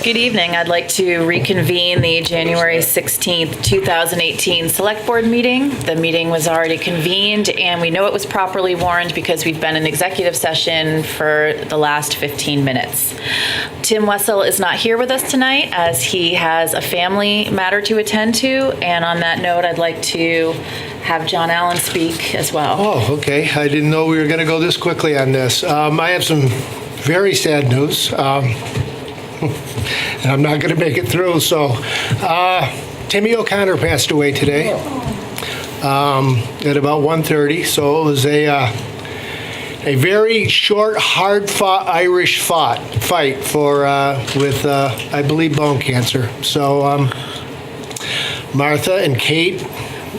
Good evening. I'd like to reconvene the January 16th, 2018 Select Board meeting. The meeting was already convened, and we know it was properly warned because we've been in executive session for the last 15 minutes. Tim Wessel is not here with us tonight as he has a family matter to attend to, and on that note, I'd like to have John Allen speak as well. Oh, okay. I didn't know we were going to go this quickly on this. I have some very sad news, and I'm not going to make it through. So, Timmy O'Connor passed away today at about 1:30. So it was a very short, hard-fought Irish fight with I believe bone cancer. So Martha and Kate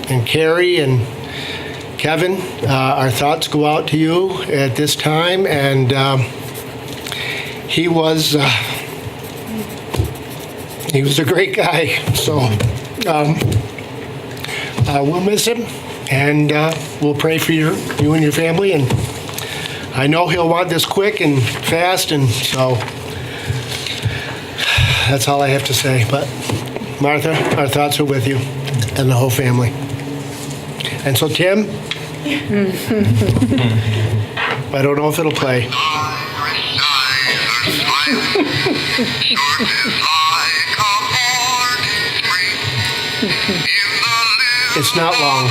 and Carrie and Kevin, our thoughts go out to you at this time, and he was a great guy, so we'll miss him, and we'll pray for you and your family, and I know he'll want this quick and fast, and so that's all I have to say. But Martha, our thoughts are with you and the whole family. And so, Tim, I don't know if it'll play. It's not long.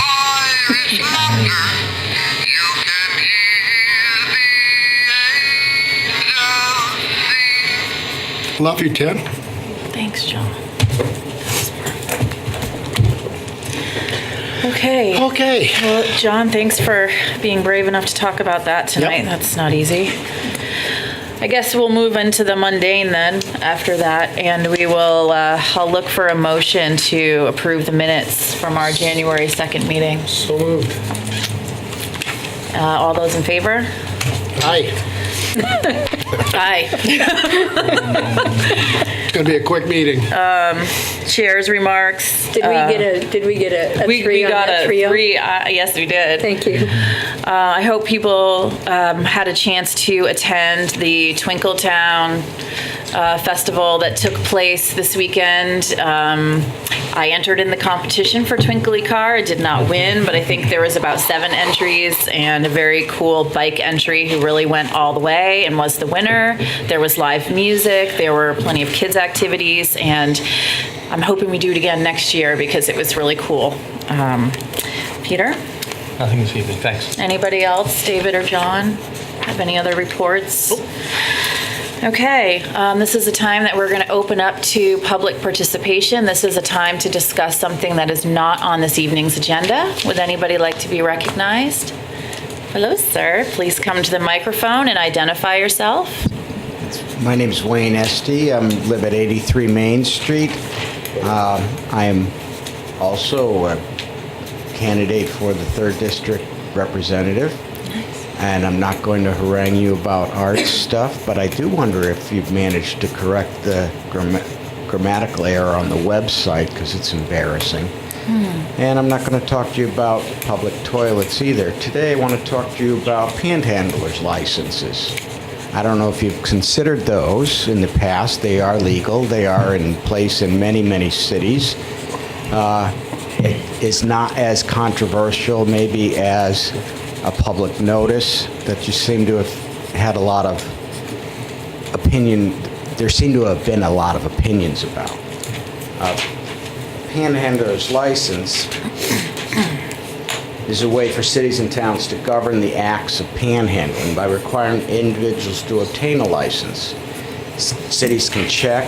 Love you, Tim. Thanks, John. Okay. Okay. Well, John, thanks for being brave enough to talk about that tonight. Yep. That's not easy. I guess we'll move into the mundane then after that, and we will, I'll look for a motion to approve the minutes from our January 2nd meeting. So moved. All those in favor? Aye. Aye. It's going to be a quick meeting. Chair's remarks. Did we get a We three on got that a trio? 3. Yes, we did. Thank you. I hope people had a chance to attend the Twinkletown festival that took place this weekend. I entered in the competition for Twinkly Car. I did not win, but I think there was about 7 entries and a very cool bike entry who really went all the way and was the winner. There was live music. There were plenty of kids activities, and I'm hoping we do it again next year because it was really cool. Peter? Nothing this evening, thanks. Anybody else, David or John, have any other reports? Okay, this is a time that we're going to open up to public participation. This is a time to discuss something that is not on this evening's agenda. Would anybody like to be recognized? Hello, sir. Please come to the microphone and identify yourself. My name is Wayne Esty. I live at 83 Main Street. I am also a candidate for the 3rd District representative. And I'm not going to harangue you about art stuff, but I do wonder if you've managed to correct the grammatical error on the website, because it's embarrassing. And I'm not going to talk to you about public toilets either. Today I want to talk to you about panhandlers' licenses. I don't know if you've considered those in the past. They are legal. They are in place in many, many cities. It is not as controversial maybe as a public notice that you seem to have had a lot of opinion. There seem to have been a lot of opinions about. Panhandler's license is a way for cities and towns to govern the acts of panhandling by requiring individuals to obtain a license. Cities can check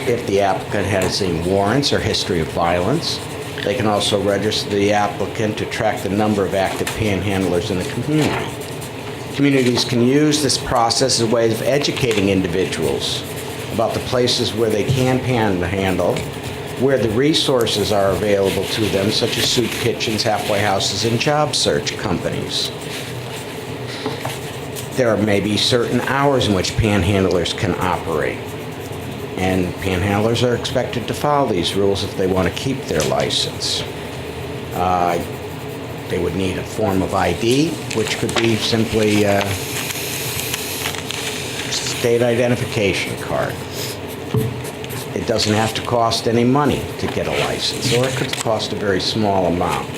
if the applicant has any warrants or history of violence. They can also register the applicant to track the number of active panhandlers in the community. Communities can use this process as a way of educating individuals about the places where they can panhandle, where the resources are available to them, such as soup kitchens, halfway houses, and job search companies. There may be certain hours in which panhandlers can operate. And panhandlers are expected to follow these rules if they want to keep their license. They would need a form of ID, which could be simply a state identification card. It doesn't have to cost any money to get a license, or it could cost a very small amount.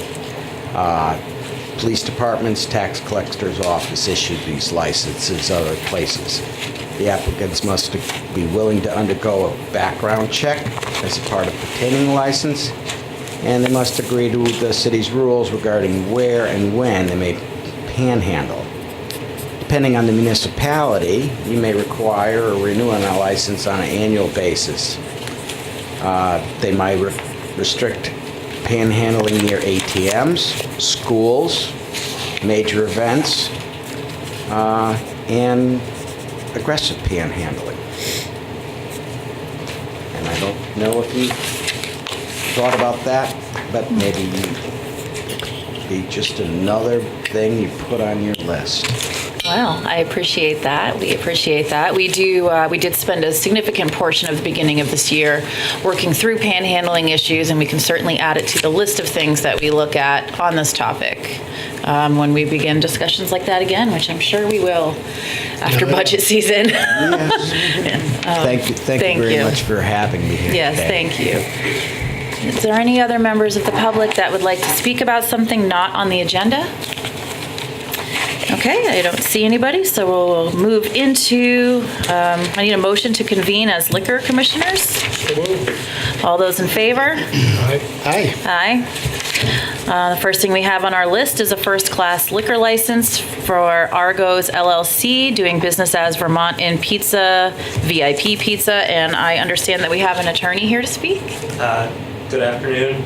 Police departments, tax collector's office issued these licenses other places. The applicants must be willing to undergo a background check as a part of obtaining a license, and they must agree to the city's rules regarding where and when they may panhandle. Depending on the municipality, you may require or renew a license on an annual basis. They might restrict panhandling near ATMs, schools, major events, and aggressive panhandling. And I don't know if you thought about that, but maybe it'd be just another thing you put on your list. Well, I appreciate that. We appreciate that. We did spend a significant portion of the beginning of this year working through panhandling issues, and we can certainly add it to the list of things that we look at on this topic when we begin discussions like that again, which I'm sure we will after budget season. Thank you very much for having me here Yes, today. thank you. Is there any other members of the public that would like to speak about something not on the agenda? Okay, I don't see anybody, so we'll move into, I need a motion to convene as liquor commissioners. All those in favor? Aye. Aye. The first thing we have on our list is a first-class liquor license for Argos LLC, doing business as Vermont Inn Pizza, VIP Pizza, and I understand that we have an attorney here to speak. Good afternoon,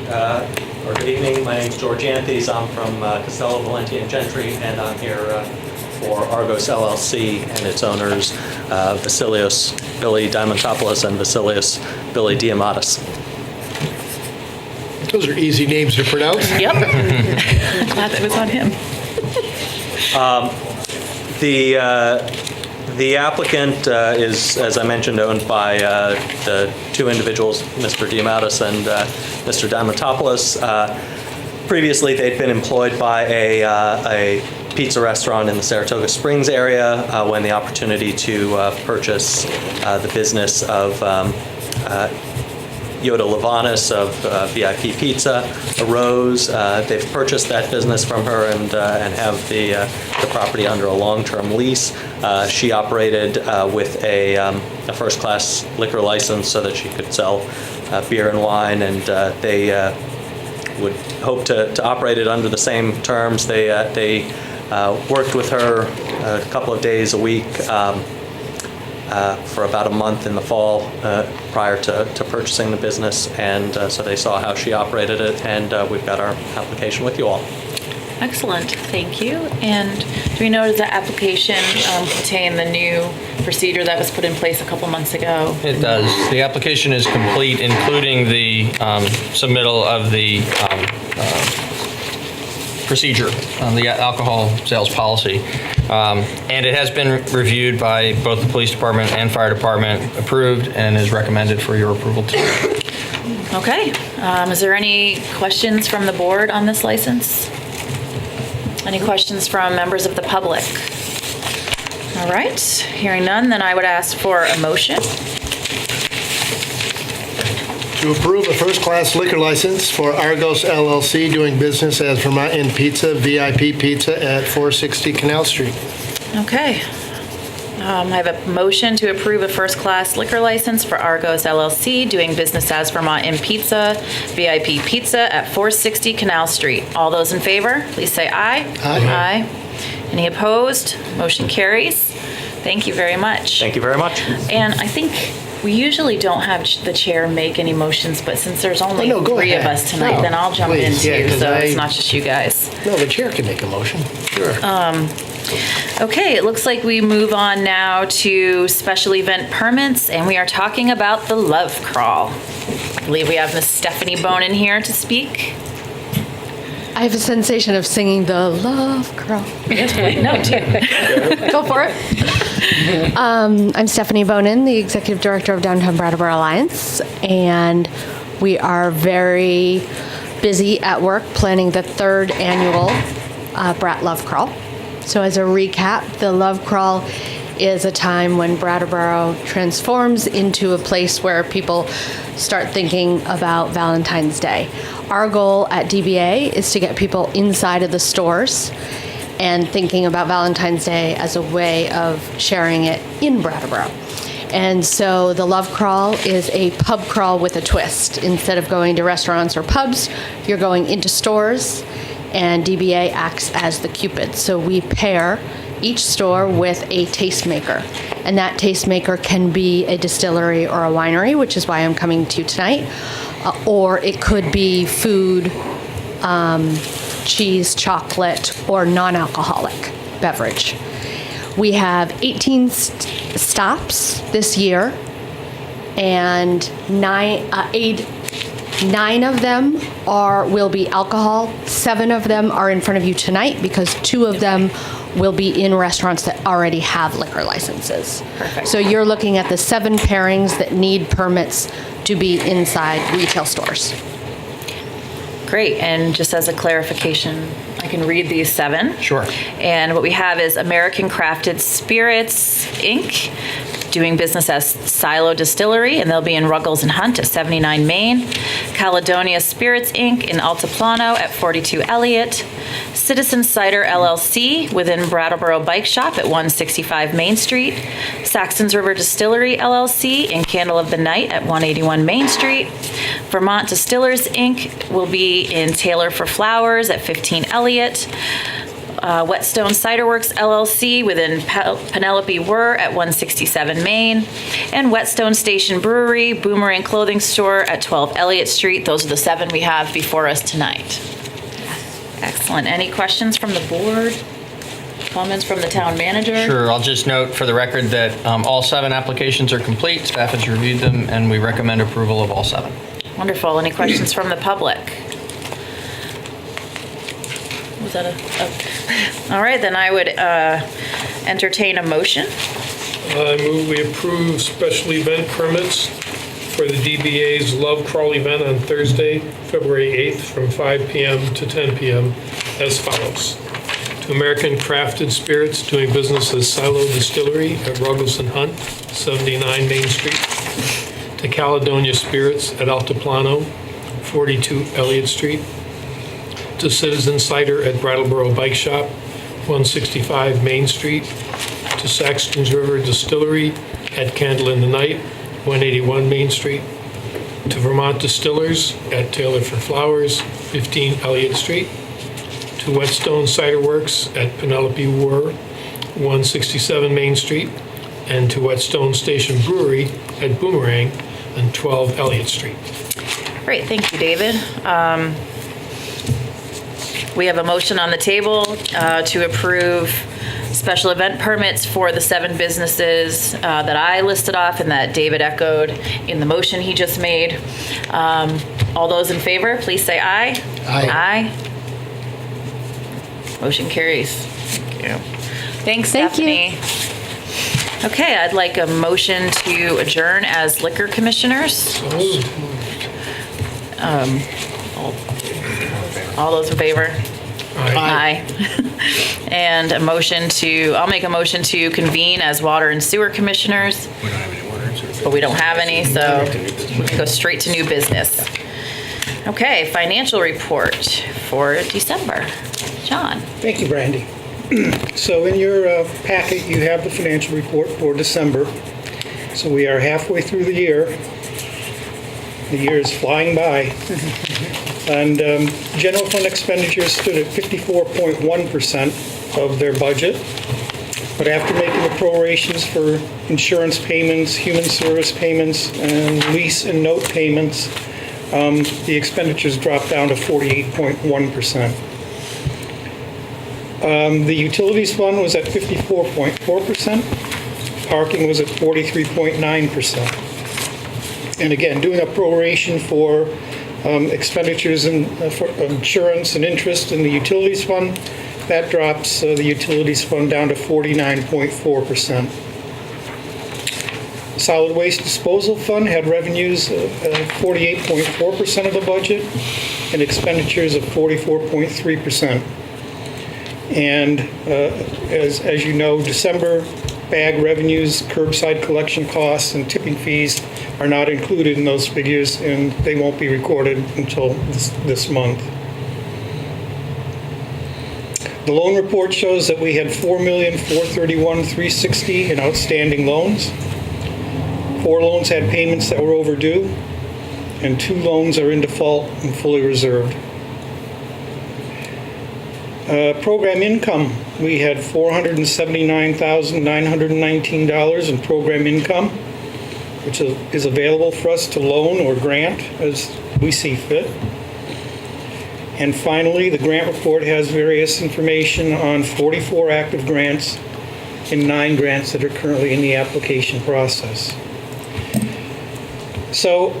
or good evening. My name's George Anthes. I'm from Castello, Valenti, and Gentry, and I'm here for Argos LLC and its owners, Vasilios Billy Diamantopoulos and Vasilios Billy Diamatis. Those are easy names to pronounce. Yep. Glad that was on him. The applicant is, as I mentioned, owned by the two individuals, Mr. Diamatis and Mr. Diamantopoulos. Previously, they'd been employed by a pizza restaurant in the Saratoga Springs area when the opportunity to purchase the business of Yoda Lavanis of VIP Pizza arose. They've purchased that business from her and have the property under a long-term lease. She operated with a first-class liquor license so that she could sell beer and wine, and they would hope to operate it under the same terms. They worked with her a couple of days a week for about a month in the fall prior to purchasing the business, and so they saw how she operated it, and we've got our application with you all. Excellent, thank you. And do we know, does the application contain the new procedure that was put in place a couple months ago? It does. The application is complete, including the submittal of the procedure on the alcohol sales policy. And it has been reviewed by both the police department and fire department, approved, and is recommended for your approval today. Okay, is there any questions from the board on this license? Any questions from members of the public? All right, hearing none, then I would ask for a motion. To approve a first-class liquor license for Argos LLC, doing business as Vermont Inn Pizza, VIP Pizza at 460 Canal Street. Okay. I have a motion to approve a first-class liquor license for Argos LLC, doing business as Vermont Inn Pizza, VIP Pizza at 460 Canal Street. All those in favor, please say aye. Aye. Aye. Any opposed? Motion carries. Thank you very much. Thank you very much. And I think we usually don't have the chair make any motions, but since there's only no, go three of ahead. us tonight, No, then I'll jump in please, yeah, too, 'cause so it's I- not just you guys. No, the chair can make a motion. Sure. Okay, it looks like we move on now to special event permits, and we are talking about the Love Crawl. I believe we have Miss Stephanie Bonin here to speak. I have a sensation of singing the Love Crawl. No, do. Go for it. I'm Stephanie Bonin, the Executive Director of Downtown Brattleboro Alliance, and we are very busy at work planning the third annual Brat Love Crawl. So as a recap, the Love Crawl is a time when Brattleboro transforms into a place where people start thinking about Valentine's Day. Our goal at DBA is to get people inside of the stores and thinking about Valentine's Day as a way of sharing it in Brattleboro. And so the Love Crawl is a pub crawl with a twist. Instead of going to restaurants or pubs, you're going into stores, and DBA acts as the Cupid. So we pair each store with a tastemaker, and that tastemaker can be a distillery or a winery, which is why I'm coming to you tonight, or it could be food, cheese, chocolate, or non-alcoholic beverage. We have 18 stops this year, and nine of them will be alcohol. 7 of them are in front of you tonight because 2 of them will be in restaurants that already have liquor licenses. Perfect. So you're looking at the 7 pairings that need permits to be inside retail stores. Great, and just as a clarification, I can read these 7. Sure. And what we have is American Crafted Spirits, Inc., doing business as Silo Distillery, and they'll be in Ruggles and Hunt at 79 Main. Caledonia Spirits, Inc. in Altiplano at 42 Elliott. Citizen Cider LLC within Brattleboro Bike Shop at 165 Main Street. Saxon's River Distillery LLC in Candle of the Night at 181 Main Street. Vermont Distillers, Inc. will be in Taylor for Flowers at 15 Elliott. Whetstone Cider Works LLC within Penelope Were at 167 Main, and Whetstone Station Brewery, Boomerang Clothing Store at 12 Elliott Street. Those are the 7 we have before us tonight. Excellent. Any questions from the board? Comments from the town manager? Sure. I'll just note for the record that all 7 applications are complete. Staff has reviewed them, and we recommend approval of all 7. Wonderful. Any questions from the public? Was that all right, then I would entertain a motion. I move we approve special event permits for the DBA's Love Crawl event on Thursday, February 8th from 5 p.m. to 10 p.m. as follows. To American Crafted Spirits, doing business as Silo Distillery at Ruggles and Hunt, 79 Main Street. To Caledonia Spirits at Altiplano, 42 Elliott Street. To Citizen Cider at Brattleboro Bike Shop, 165 Main Street. To Saxon's River Distillery at Candle in the Night, 181 Main Street. To Vermont Distillers at Taylor for Flowers, 15 Elliott Street. To Whetstone Cider Works at Penelope Were, 167 Main Street. And to Whetstone Station Brewery at Boomerang on 12 Elliott Street. Great, thank you, David. We have a motion on the table to approve special event permits for the 7 businesses that I listed off and that David echoed in the motion he just made. All those in favor, please say aye. Aye. Aye. Motion carries. Thank you. Thanks, Thank you. Stephanie. Okay, I'd like a motion to adjourn as liquor commissioners. All those in favor? Aye. And I'll make a motion to convene as water and sewer commissioners. We don't have any water and sewer. But we don't have any, so we can go straight to new business. Okay, financial report for December. John. Thank you, Brandy. So in your packet, you have the financial report for December. So we are halfway through the year. The year is flying by. And general fund expenditures stood at 54.1% of their budget. But after making the prorations for insurance payments, human service payments, and lease and note payments, the expenditures dropped down to 48.1%. The utilities fund was at 54.4%. Parking was at 43.9%. And again, doing a proration for expenditures for insurance and interest in the utilities fund, that drops the utilities fund down to 49.4%. Solid waste disposal fund had revenues of 48.4% of the budget and expenditures of 44.3%. And as you know, December bag revenues, curbside collection costs, and tipping fees are not included in those figures, and they won't be recorded until this month. The loan report shows that we had $4,431,360 in outstanding loans. 4 loans had payments that were overdue, and 2 loans are in default and fully reserved. Program income, we had $479,919 in program income, which is available for us to loan or grant as we see fit. And finally, the grant report has various information on 44 active grants and 9 grants that are currently in the application process. So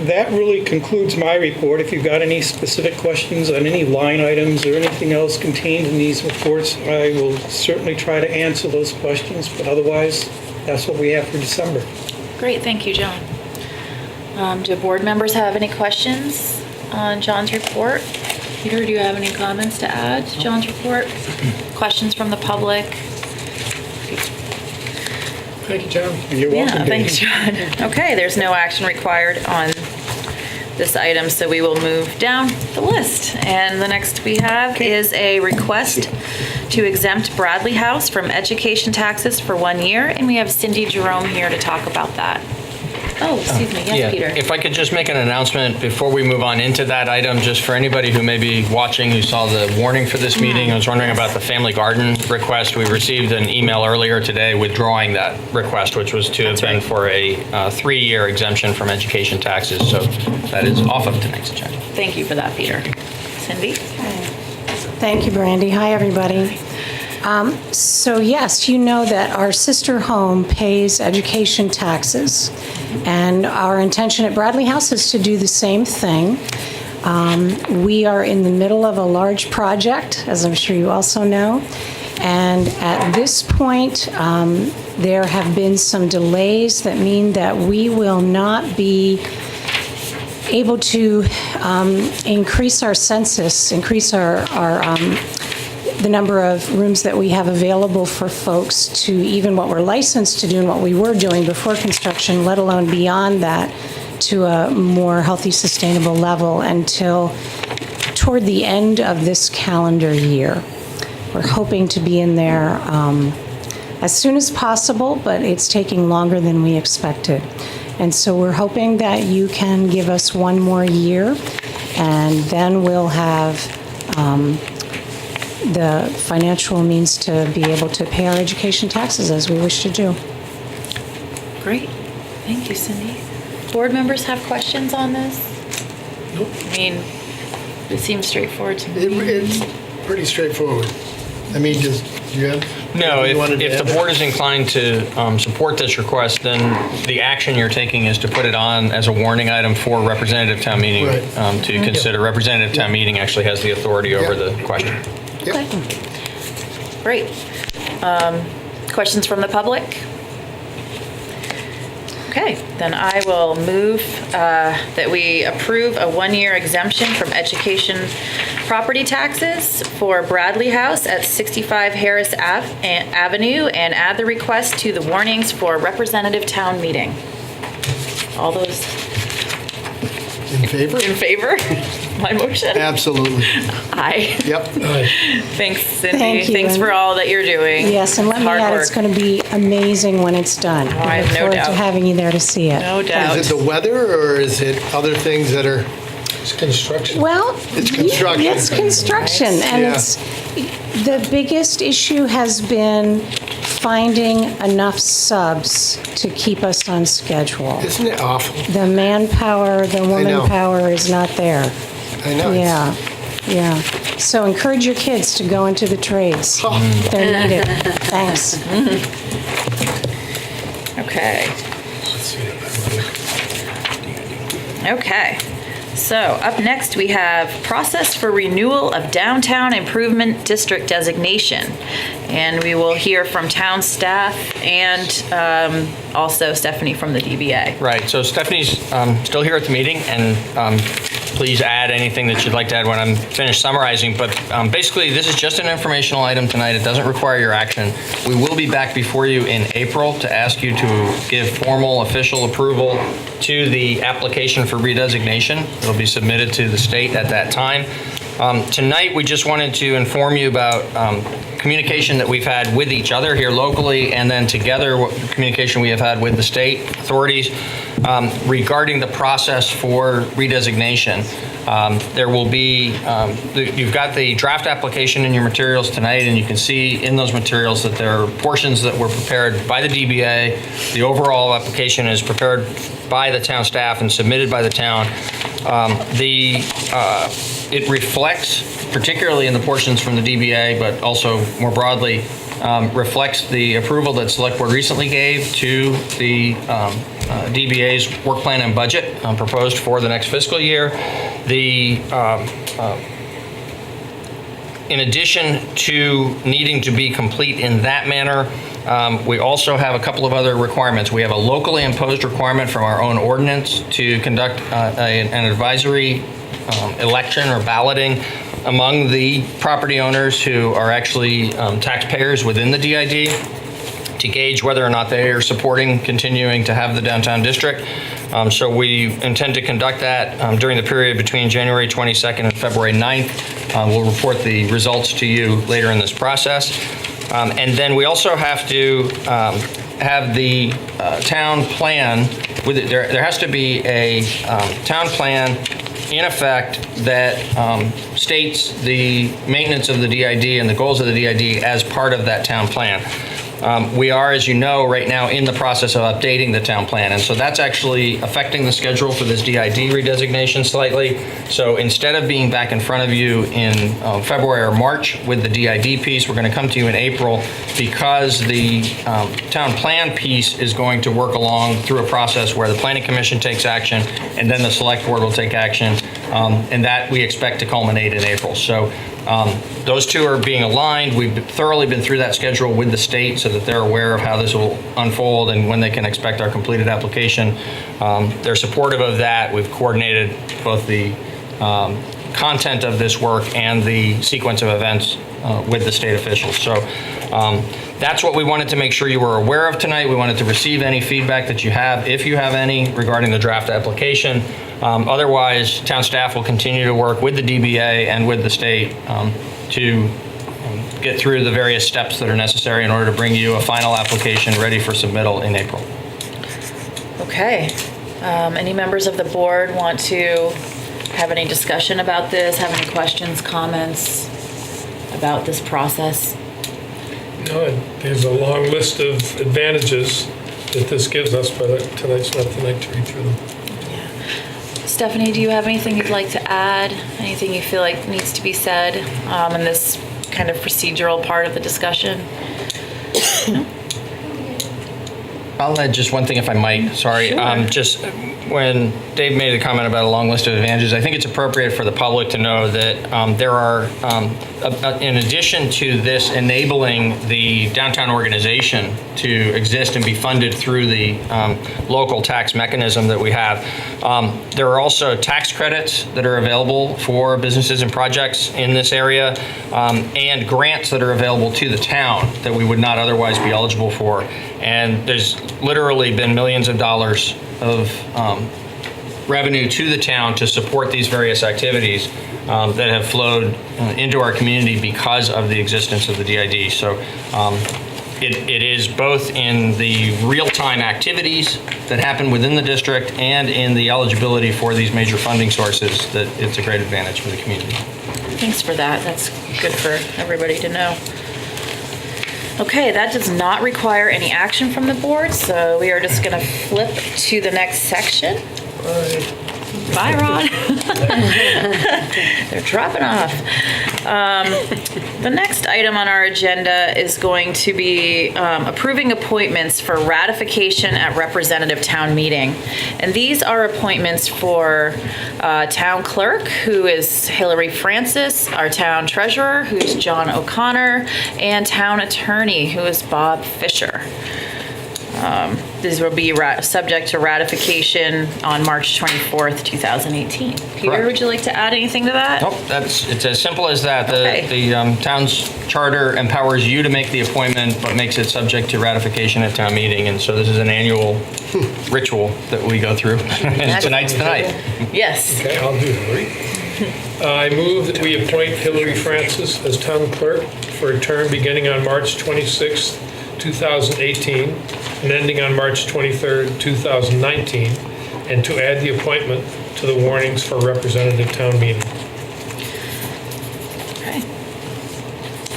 that really concludes my report. If you've got any specific questions on any line items or anything else contained in these reports, I will certainly try to answer those questions, but otherwise, that's what we have for December. Great, thank you, John. Do board members have any questions on John's report? Peter, do you have any comments to add to John's report? Questions from the public? Thank you, John. And you're welcome, Yeah, thanks, John. Okay, there's no action required on this item, so we will move down the list. And the next we have is a request to exempt Bradley House from education taxes for 1 year, and we have Cindy Jerome here to talk about that. Oh, excuse me, yes, Peter. If I could just make an announcement before we move on into that item, just for anybody who may be watching who saw the warning for this meeting, I was wondering about the family garden request. We received an email earlier today withdrawing that request, which was to have been for a 3-year exemption from education taxes. So that is off of tonight's agenda. Thank you for that, Peter. Cindy? Thank you, Brandy. Hi, everybody. So yes, you know that our sister home pays education taxes, and our intention at Bradley House is to do the same thing. We are in the middle of a large project, as I'm sure you also know, and at this point, there have been some delays that mean that we will not be able to increase our census, increase the number of rooms that we have available for folks to even what we're licensed to do and what we were doing before construction, let alone beyond that, to a more healthy, sustainable level until toward the end of this calendar year. We're hoping to be in there as soon as possible, but it's taking longer than we expected. And so we're hoping that you can give us 1 more year, and then we'll have the financial means to be able to pay our education taxes as we wish to do. Great. Thank you, Cindy. Board members have questions on this? Nope. I mean, it seems straightforward to me. It's pretty straightforward. I mean, do you have? No, you wanted to if the add? board is inclined to support this request, then the action you're taking is to put it on as a warning item for representative town meeting Right. to consider. Representative town meeting actually has the authority over the question. Yep. Great. Questions from the public? Okay, then I will move that we approve a 1-year exemption from education property taxes for Bradley House at 65 Harris Avenue and add the request to the warnings for representative town meeting. All those In favor? in favor? My motion? Absolutely. Aye. Yep. Thanks, Cindy. Thank you, Thanks and- for all that you're doing. Yes, and let me Hard add, work. it's going to be amazing when it's done. I have look no forward doubt. to having you there to see it. No doubt. Is it the weather or is it other things that are? It's construction. Well, It's construction. It's construction, and Yeah. it's the biggest issue has been finding enough subs to keep us on schedule. Isn't it awful? The manpower, the know. woman power is not there. I know. Yeah, yeah. So encourage your kids to go into the trades. Oh. They're needed. Thanks. Okay. Okay. So up next, we have process for renewal of downtown improvement district designation. And we will hear from town staff and also Stephanie from the DBA. Right, so Stephanie's still here at the meeting, and please add anything that you'd like to add when I'm finished summarizing. But basically, this is just an informational item tonight. It doesn't require your action. We will be back before you in April to ask you to give formal official approval to the application for redesignation. It'll be submitted to the state at that time. Tonight, we just wanted to inform you about communication that we've had with each other here locally, and then together, what communication we have had with the state authorities regarding the process for redesignation. There will be, you've got the draft application in your materials tonight, and you can see in those materials that there are portions that were prepared by the DBA. The overall application is prepared by the town staff and submitted by the town. It reflects, particularly in the portions from the DBA, but also more broadly, reflects the approval that Select Board recently gave to the DBA's work plan and budget proposed for the next fiscal year. In addition to needing to be complete in that manner, we also have a couple of other requirements. We have a locally imposed requirement from our own ordinance to conduct an advisory election or balloting among the property owners who are actually taxpayers within the DID to gauge whether or not they are supporting continuing to have the downtown district. So we intend to conduct that during the period between January 22nd and February 9th. We'll report the results to you later in this process. And then we also have to have the town plan with it. There has to be a town plan in effect that states the maintenance of the DID and the goals of the DID as part of that town plan. We are, as you know, right now in the process of updating the town plan, and so that's actually affecting the schedule for this DID redesignation slightly. So instead of being back in front of you in February or March with the DID piece, we're going to come to you in April because the town plan piece is going to work along through a process where the Planning Commission takes action and then the Select Board will take action, and that we expect to culminate in April. So those two are being aligned. We've thoroughly been through that schedule with the state so that they're aware of how this will unfold and when they can expect our completed application. They're supportive of that. We've coordinated both the content of this work and the sequence of events with the state officials. So that's what we wanted to make sure you were aware of tonight. We wanted to receive any feedback that you have, if you have any, regarding the draft application. Otherwise, town staff will continue to work with the DBA and with the state to get through the various steps that are necessary in order to bring you a final application ready for submittal in April. Okay. Any members of the board want to have any discussion about this, have any questions, comments about this process? No, there's a long list of advantages that this gives us, but tonight's not the night to read through them. Stephanie, do you have anything you'd like to add? Anything you feel like needs to be said in this kind of procedural part of the discussion? No? I'll add just one thing if I might, sorry. Sure. Just when Dave made a comment about a long list of advantages, I think it's appropriate for the public to know that there are, in addition to this enabling the downtown organization to exist and be funded through the local tax mechanism that we have, there are also tax credits that are available for businesses and projects in this area, and grants that are available to the town that we would not otherwise be eligible for. And there's literally been millions of dollars of revenue to the town to support these various activities that have flowed into our community because of the existence of the DID. So it is both in the real-time activities that happen within the district and in the eligibility for these major funding sources that it's a great advantage for the community. Thanks for that. That's good for everybody to know. Okay, that does not require any action from the board, so we are just going to flip to the next section. Bye, Ron. They're dropping off. The next item on our agenda is going to be approving appointments for ratification at representative town meeting. And these are appointments for town clerk, who is Hillary Francis, our town treasurer, who's John O'Connor, and town attorney, who is Bob Fisher. These will be subject to ratification on March 24th, 2018. Peter, Correct. would you like to add anything to that? Nope, it's as simple as that. Okay. The town's charter empowers you to make the appointment, but makes it subject to ratification at town meeting. And so this is an annual ritual that we go through. And tonight's the night. Yes. Okay, I'll do Hillary. I move that we appoint Hillary Francis as town clerk for a term beginning on March 26, 2018, and ending on March 23, 2019, and to add the appointment to the warnings for representative town meeting. Okay.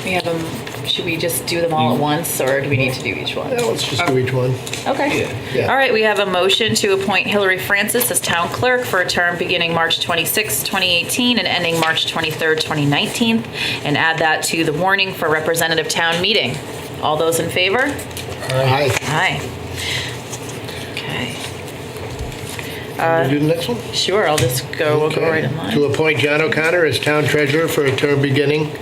We have them, should we just do them all at once, or do we need to do each one? Yeah, let's just do each one. Okay. Yeah. All right, we have a motion to appoint Hillary Francis as town clerk for a term beginning March 26, 2018 and ending March 23, 2019, and add that to the warning for representative town meeting. All those in favor? Aye. Aye. Okay. Wanna do the next one? Sure, we'll go right in line. To appoint John O'Connor as town treasurer for a term beginning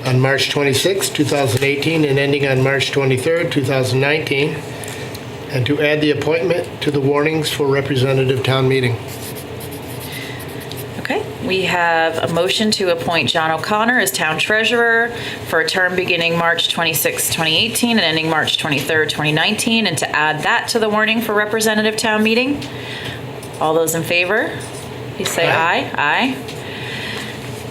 on March 26, 2018, and ending on March 23, 2019, and to add the appointment to the warnings for representative town meeting. Okay, we have a motion to appoint John O'Connor as town treasurer for a term beginning March 26, 2018 and ending March 23, 2019, and to add that to the warning for representative town meeting. All those in favor, please say aye. Aye.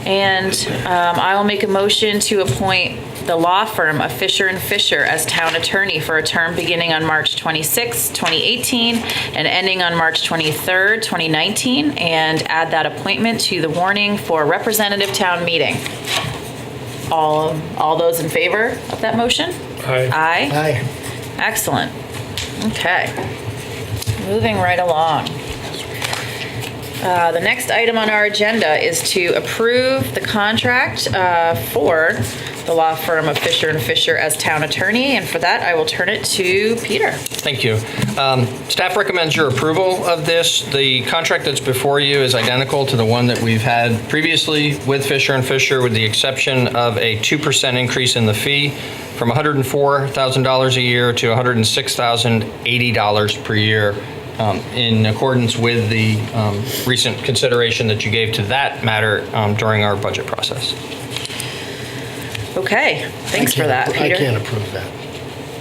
And I will make a motion to appoint the law firm of Fisher & Fisher as town attorney for a term beginning on March 26, 2018 and ending on March 23, 2019, and add that appointment to the warning for representative town meeting. All those in favor of that motion? Aye. Aye. Aye. Excellent. Okay. Moving right along. The next item on our agenda is to approve the contract for the law firm of Fisher & Fisher as town attorney, and for that, I will turn it to Peter. Thank you. Staff recommends your approval of this. The contract that's before you is identical to the one that we've had previously with Fisher & Fisher, with the exception of a 2% increase in the fee from $104,000 a year to $106,080 per year, in accordance with the recent consideration that you gave to that matter during our budget process. Okay, thanks for that, Peter. I can't approve that.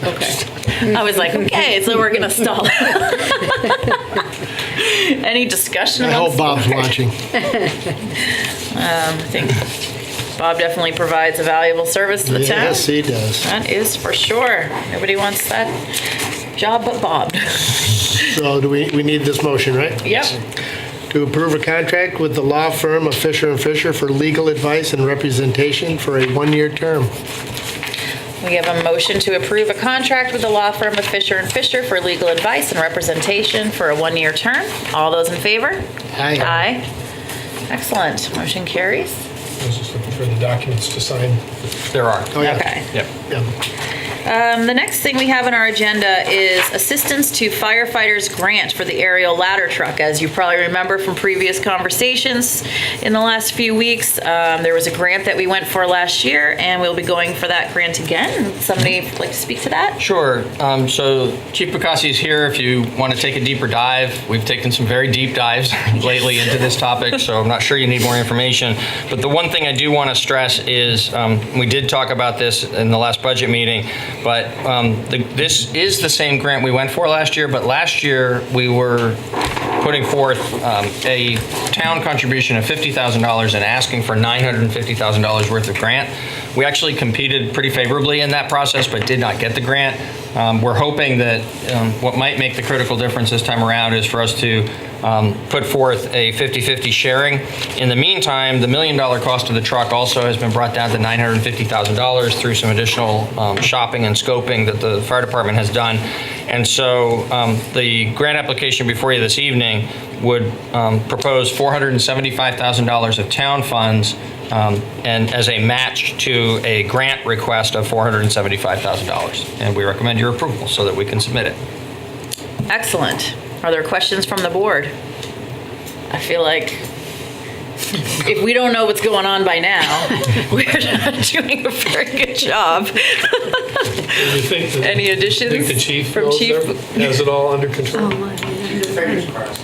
Okay. I was like, okay, so we're gonna stall. Any discussion I amongst? hope Bob's watching. I think Bob definitely provides a valuable service to the town. Yes, he does. That is for sure. Nobody wants that job but Bob. So do we need this motion, right? Yep. To approve a contract with the law firm of Fisher & Fisher for legal advice and representation for a one-year term. We have a motion to approve a contract with the law firm of Fisher & Fisher for legal advice and representation for a one-year term. All those in favor? Aye. Aye. Excellent. Motion carries. I was just looking for the documents to sign. There are. Oh, yeah. Okay. Yep. Yeah. The next thing we have on our agenda is assistance to firefighters grant for the aerial ladder truck. As you probably remember from previous conversations in the last few weeks, there was a grant that we went for last year, and we'll be going for that grant again. Somebody like to speak to that? Sure. So Chief Bacassi is here if you want to take a deeper dive. We've taken some very deep dives lately into this topic, so I'm not sure you need more information. But the one thing I do want to stress is we did talk about this in the last budget meeting, but this is the same grant we went for last year, but last year we were putting forth a town contribution of $50,000 and asking for $950,000 worth of grant. We actually competed pretty favorably in that process, but did not get the grant. We're hoping that what might make the critical difference this time around is for us to put forth a 50-50 sharing. In the meantime, the $1 million cost of the truck also has been brought down to $950,000 through some additional shopping and scoping that the fire department has done. And so the grant application before you this evening would propose $475,000 of town funds and as a match to a grant request of $475,000. And we recommend your approval so that we can submit it. Excellent. Are there questions from the board? I feel like if we don't know what's going on by now, we're not doing a very good job. You think that- Any additions Think the chief from knows Chief? has it all under control?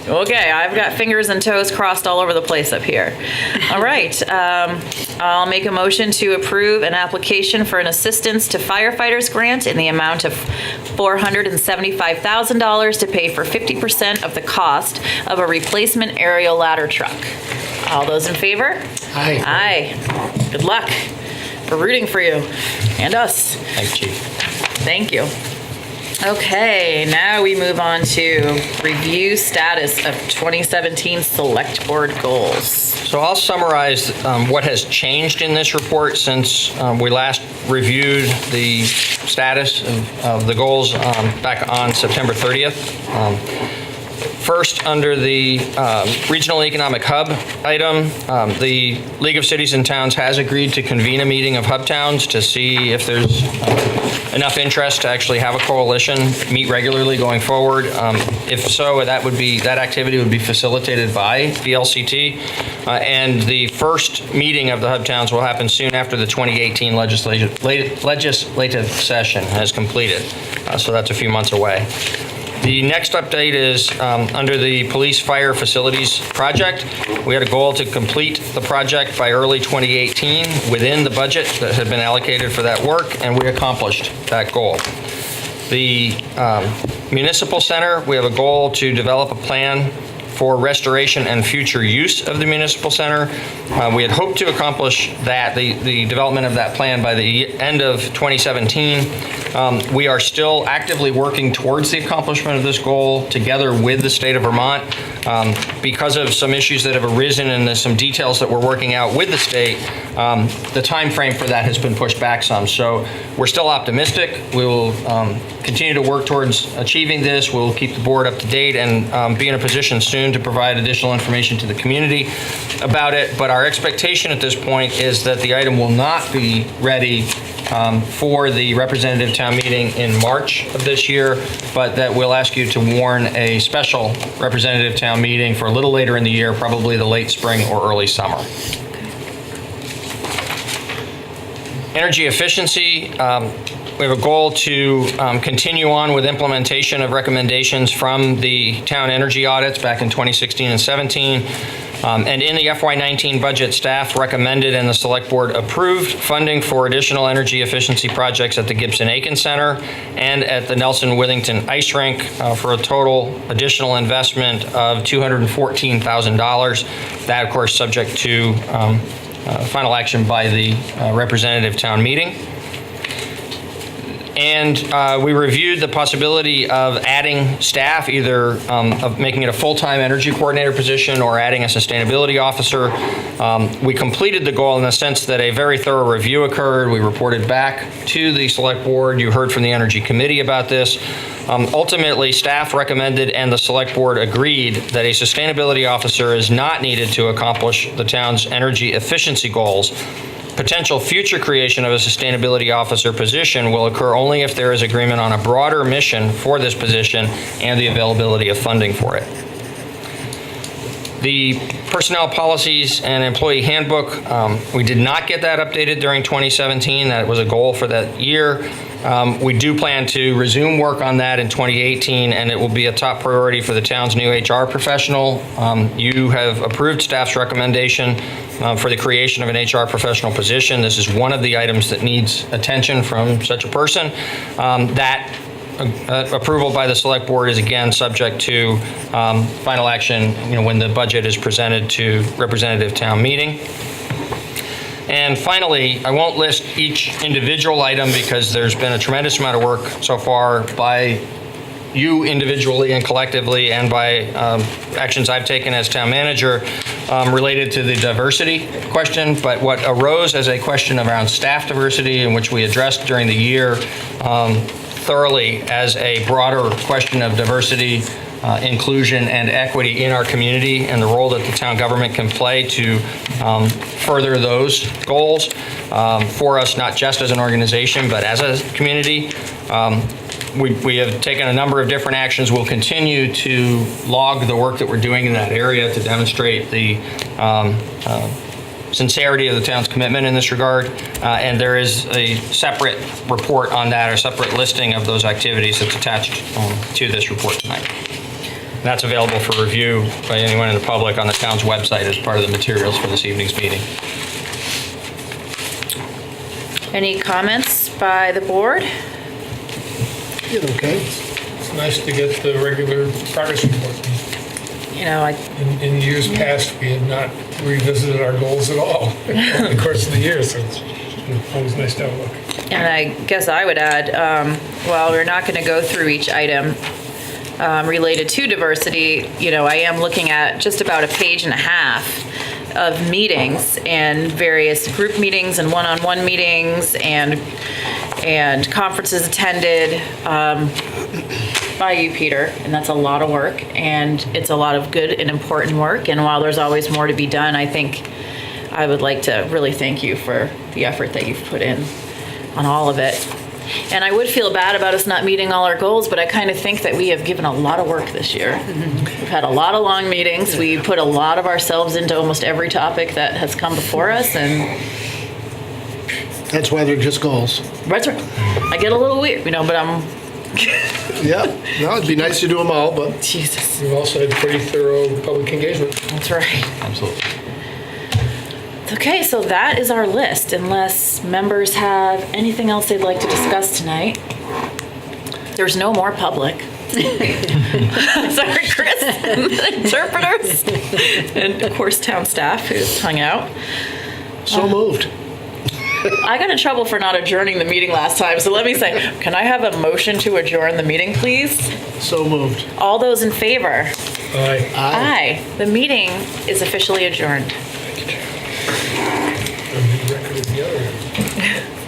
Okay, I've got fingers and toes crossed all over the place up here. All right, I'll make a motion to approve an application for an assistance to firefighters grant in the amount of $475,000 to pay for 50% of the cost of a replacement aerial ladder truck. All those in favor? Aye. Aye. Good luck. We're rooting for you and us. Thanks, Chief. Thank you. Okay, now we move on to review status of 2017 Select Board goals. So I'll summarize what has changed in this report since we last reviewed the status of the goals back on September 30th. First, under the Regional Economic Hub item, the League of Cities and Towns has agreed to convene a meeting of hub towns to see if there's enough interest to actually have a coalition meet regularly going forward. If so, that activity would be facilitated by VLCT. And the first meeting of the hub towns will happen soon after the 2018 legislative session has completed. So that's a few months away. The next update is under the Police Fire Facilities Project. We had a goal to complete the project by early 2018 within the budget that had been allocated for that work, and we accomplished that goal. The Municipal Center, we have a goal to develop a plan for restoration and future use of the Municipal Center. We had hoped to accomplish that, the development of that plan by the end of 2017. We are still actively working towards the accomplishment of this goal together with the state of Vermont. Because of some issues that have arisen and there's some details that we're working out with the state, the time frame for that has been pushed back some. So we're still optimistic. We will continue to work towards achieving this. We'll keep the board up to date and be in a position soon to provide additional information to the community about it. But our expectation at this point is that the item will not be ready for the representative town meeting in March of this year, but that we'll ask you to warn a special representative town meeting for a little later in the year, probably the late spring or early summer. Energy efficiency. We have a goal to continue on with implementation of recommendations from the town energy audits back in 2016 and 17. And in the FY19 budget, staff recommended and the Select Board approved funding for additional energy efficiency projects at the Gibson-Aiken Center and at the Nelson-Withington Ice Rink for a total additional investment of $214,000. That, of course, subject to final action by the representative town meeting. And we reviewed the possibility of adding staff, either of making it a full-time energy coordinator position or adding a sustainability officer. We completed the goal in the sense that a very thorough review occurred. We reported back to the Select Board. You heard from the Energy Committee about this. Ultimately, staff recommended and the Select Board agreed that a sustainability officer is not needed to accomplish the town's energy efficiency goals. Potential future creation of a sustainability officer position will occur only if there is agreement on a broader mission for this position and the availability of funding for it. The personnel policies and employee handbook, we did not get that updated during 2017. That was a goal for that year. We do plan to resume work on that in 2018, and it will be a top priority for the town's new HR professional. You have approved staff's recommendation for the creation of an HR professional position. This is one of the items that needs attention from such a person. That approval by the Select Board is again subject to final action, when the budget is presented to representative town meeting. And finally, I won't list each individual item because there's been a tremendous amount of work so far by you individually and collectively and by actions I've taken as town manager related to the diversity question. But what arose as a question around staff diversity, in which we addressed during the year thoroughly as a broader question of diversity, inclusion, and equity in our community and the role that the town government can play to further those goals for us, not just as an organization, but as a community. we have taken a number of different actions. We'll continue to log the work that we're doing in that area to demonstrate the sincerity of the town's commitment in this regard. And there is a separate report on that, a separate listing of those activities that's attached to this report tonight. That's available for review by anyone in the public on the town's website as part of the materials for this evening's meeting. Any comments by the board? Okay. It's nice to get the regular progress report. You know, In years past, we had not revisited our goals at all over the course of the year, so it's always nice to have a look. and I guess I would add, while we're not going to go through each item related to diversity, you know, I am looking at just about a page and a half of meetings and various group meetings and one-on-one meetings and conferences attended by you, Peter, and that's a lot of work, and it's a lot of good and important work, and while there's always more to be done, I think I would like to really thank you for the effort that you've put in on all of it. And I would feel bad about us not meeting all our goals, but I kind of think that we have given a lot of work this year. We've had a lot of long meetings. We put a lot of ourselves into almost every topic that has come before us, and That's why they're just goals. that's right. I get a little weird, you know, but I'm, Yeah, no, it'd be nice to do them all, but Jesus, We've also had pretty thorough public engagement. that's right. Absolutely. Okay, so that is our list, unless members have anything else they'd like to discuss tonight. There's no more public. Sorry, Chris, and the interpreters, and of course, town staff who's hung out. so moved. I got in trouble for not adjourning the meeting last time, so let me say, can I have a motion to adjourn the meeting, please? So moved. All those in favor? Aye. Aye. The meeting is officially adjourned. And the record is the other one.